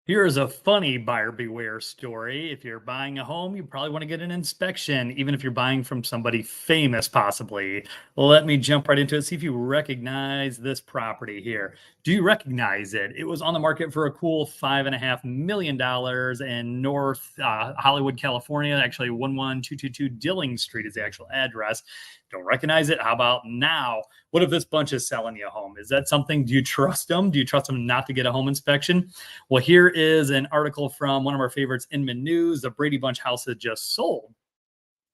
Here's a funny buyer beware story. If you're buying a home, you probably want to get an inspection, even if you're buying from somebody famous, possibly. Let me jump right into it. See if you recognize this property here. Do you recognize it? It was on the market for a cool $5.5 million in North Hollywood, California. Actually, 11222 Dilling Street is the actual address. Don't recognize it? How about now? What if this bunch is selling you a home? Is that something? Do you trust them? Do you trust them not to get a home inspection? Well, here is an article from one of our favorites, Inman News. The Brady Bunch house has just sold.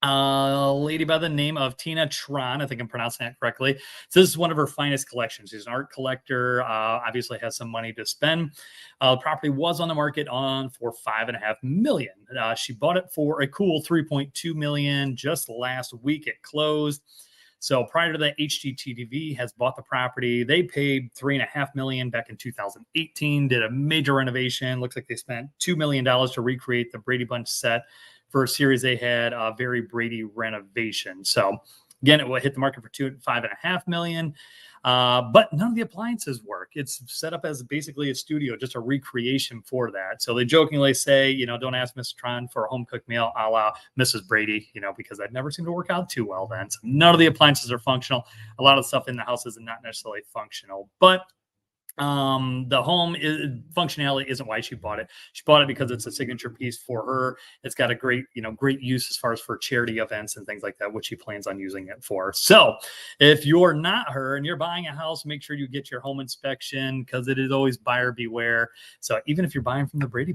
A lady by the name of Tina Tron, I think I'm pronouncing that correctly. So this is one of her finest collections. She's an art collector, obviously has some money to spend. The property was on the market on for $5.5 million. She bought it for a cool $3.2 million just last week. It closed. So prior to that, HGTV has bought the property. They paid $3.5 million back in 2018. Did a major renovation. Looks like they spent $2 million to recreate the Brady Bunch set for a series they had, a very Brady renovation. So again, it will hit the market for $5.5 million. But none of the appliances work. It's set up as basically a studio, just a recreation for that. So they jokingly say, don't ask Miss Tron for a home cooked meal a la Mrs. Brady, because that never seemed to work out too well then. So none of the appliances are functional. A lot of stuff in the house is not necessarily functional, but the home functionality isn't why she bought it. She bought it because it's a signature piece for her. It's got a great use as far as for charity events and things like that, which she plans on using it for. So if you're not her and you're buying a house, make sure you get your home inspection, because it is always buyer beware. So even if you're buying from the Brady